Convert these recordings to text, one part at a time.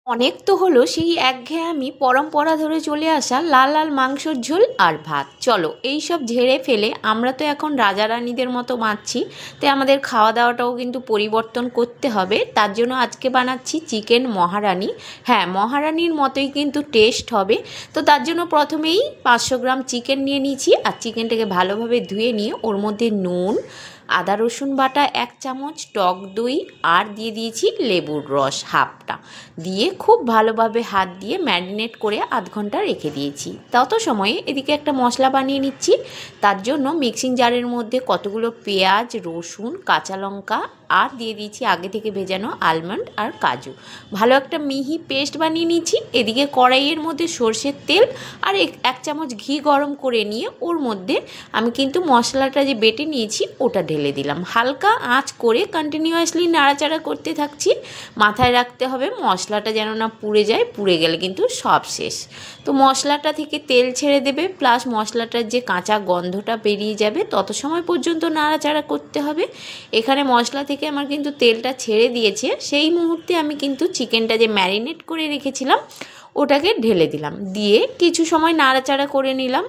অনেক তো হলো সেই একঘেয়েমি পরম্পরা ধরে চলে আসা লাল লাল মাংসর ঝোল আর ভাত। চলো এই সব ঝেড়ে ফেলে আমরা তো এখন রাজা রানীদের মতো বাঁচছি, তাই আমাদের খাওয়া দাওয়াটাও কিন্তু পরিবর্তন করতে হবে। তার জন্য আজকে বানাচ্ছি চিকেন মহারানি। হ্যাঁ, মহারানির মতোই কিন্তু টেস্ট হবে। তো তার জন্য প্রথমেই 500 গ্রাম চিকেন নিয়ে নিয়েছি, আর চিকেনটাকে ভালোভাবে ধুয়ে নিয়ে ওর মধ্যে নুন, আদা রসুন বাটা 1 চামচ, টক দই আর দিয়ে দিয়েছি লেবুর রস হাফটা, দিয়ে খুব ভালোভাবে হাত দিয়ে ম্যারিনেট করে আধ ঘন্টা রেখে দিয়েছি। তত সময়ে এদিকে একটা মশলা বানিয়ে নিচ্ছি। তার জন্য মিক্সিং জারের মধ্যে কতগুলো পেঁয়াজ, রসুন, কাঁচা লঙ্কা আর দিয়ে দিয়েছি আগে থেকে ভেজানো আলমন্ড আর কাজু, ভালো একটা মিহি পেস্ট বানিয়ে নিয়েছি। এদিকে কড়াইয়ের মধ্যে সর্ষের তেল আর 1 চামচ ঘি গরম করে নিয়ে ওর মধ্যে আমি কিন্তু মশলাটা যে বেটে নিয়েছি ওটা ঢেলে দিলাম। হালকা আঁচ করে কন্টিনিউয়াসলি নাড়াচাড়া করতে থাকছি। মাথায় রাখতে হবে মশলাটা যেন না পুড়ে যায়, পুড়ে গেলে কিন্তু সব শেষ। তো মশলাটা থেকে তেল ছেড়ে দেবে, প্লাস মশলাটার যে কাঁচা গন্ধটা বেরিয়ে যাবে, তত সময় পর্যন্ত নাড়াচাড়া করতে হবে। এখানে মশলা থেকে আমার কিন্তু তেলটা ছেড়ে দিয়েছে, সেই মুহূর্তে আমি কিন্তু চিকেনটা যে ম্যারিনেট করে রেখেছিলাম ওটাকে ঢেলে দিলাম, দিয়ে কিছু সময় নাড়াচাড়া করে নিলাম।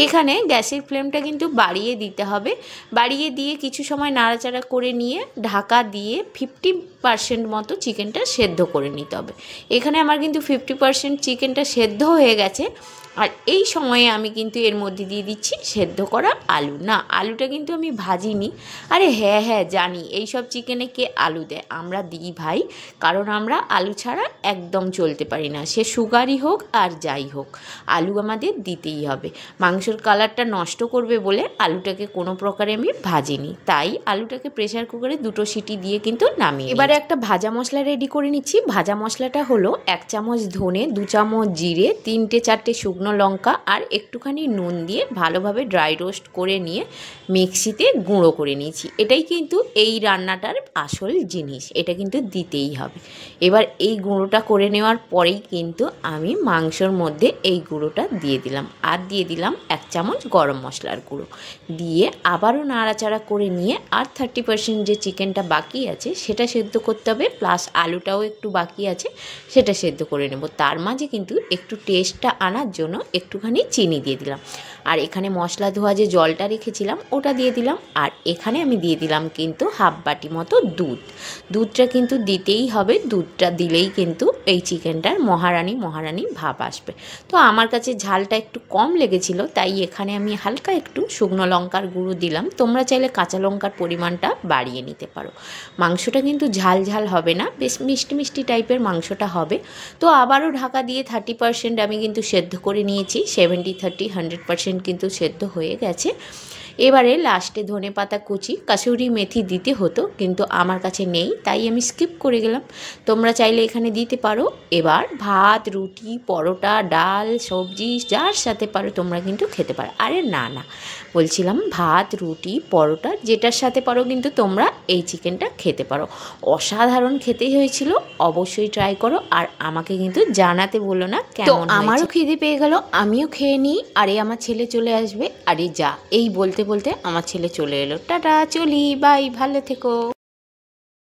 এখানে গ্যাসের ফ্লেমটা কিন্তু বাড়িয়ে দিতে হবে। বাড়িয়ে দিয়ে কিছু সময় নাড়াচাড়া করে নিয়ে ঢাকা দিয়ে 50% মতো চিকেনটা সেদ্ধ করে নিতে হবে। এখানে আমার কিন্তু 50% চিকেনটা সেদ্ধ হয়ে গেছে। আর এই সময়ে আমি কিন্তু এর মধ্যে দিয়ে দিচ্ছি সেদ্ধ করা আলু। না, আলুটা কিন্তু আমি ভাজিনি। আরে হ্যাঁ হ্যাঁ জানি, এই সব চিকেনে কে আলু দেয়, আমরা দিই ভাই, কারণ আমরা আলু ছাড়া একদম চলতে পারি না। সে সুগারই হোক আর যাই হোক, আলু আমাদের দিতেই হবে। মাংসের কালারটা নষ্ট করবে বলে আলুটাকে কোনো প্রকারে আমি ভাজিনি, তাই আলুটাকে প্রেসার কুকারে 2টো সিটি দিয়ে কিন্তু নামিয়ে। এবারে একটা ভাজা মশলা রেডি করে নিচ্ছি। ভাজা মশলাটা হলো 1 চামচ ধনে, 2 চামচ জিরে, 3-4টে শুকনো লঙ্কা আর একটুখানি নুন দিয়ে ভালোভাবে ড্রাই রোস্ট করে নিয়ে মিক্সিতে গুঁড়ো করে নিয়েছি। এটাই কিন্তু এই রান্নাটার আসল জিনিস, এটা কিন্তু দিতেই হবে। এবার এই গুঁড়োটা করে নেওয়ার পরেই কিন্তু আমি মাংসর মধ্যে এই গুঁড়োটা দিয়ে দিলাম, আর দিয়ে দিলাম 1 চামচ গরম মশলার গুঁড়ো, দিয়ে আবারও নাড়াচাড়া করে নিয়ে আর 30% যে চিকেনটা বাকি আছে সেটা সেদ্ধ করতে হবে, প্লাস আলুটাও একটু বাকি আছে সেটা সেদ্ধ করে নেব। তার মাঝে কিন্তু একটু টেস্টটা আনার জন্য একটুখানি চিনি দিয়ে দিলাম, আর এখানে মশলা ধোয়া যে জলটা রেখেছিলাম ওটা দিয়ে দিলাম, আর এখানে আমি দিয়ে দিলাম কিন্তু হাফ বাটি মতো দুধটা কিন্তু দিতেই হবে। দুধটা দিলেই কিন্তু এই চিকেনটার মহারানি ভাব আসবে। তো আমার কাছে ঝালটা একটু কম লেগেছিল, তাই এখানে আমি হালকা একটু শুকনো লঙ্কার গুঁড়ো দিলাম। তোমরা চাইলে কাঁচা লঙ্কার পরিমাণটা বাড়িয়ে নিতে পারো। মাংসটা কিন্তু ঝাল ঝাল হবে না, বেশ মিষ্টি মিষ্টি টাইপের মাংসটা হবে। তো আবারও ঢাকা দিয়ে 30% আমি কিন্তু সেদ্ধ করে নিয়েছি। 70-30 100% কিন্তু সেদ্ধ হয়ে গেছে। এবারে লাস্টে ধনেপাতা কুচি, কাসুরি মেথি দিতে হতো কিন্তু আমার কাছে নেই, তাই আমি স্কিপ করে গেলাম। তোমরা চাইলে এখানে দিতে পারো। এবার ভাত, রুটি, পরোটা, ডাল, সবজি যার সাথে পারো তোমরা কিন্তু খেতে পারো। আরে না না, বলছিলাম ভাত, রুটি, পরোটা যেটার সাথে পারো কিন্তু তোমরা এই চিকেনটা খেতে পারো। অসাধারণ খেতে হয়েছিল, অবশ্যই ট্রাই করো আর আমাকে কিন্তু জানাতে বলো না কেমন হয়েছে। আমারও খিদে পেয়ে গেল, আমিও খেয়ে নিই। আরে আমার ছেলে চলে আসবে। আরে যা, এই বলতে বলতে আমার ছেলে চলে এলো। টাটা, চলি, বাই, ভালো থেকো।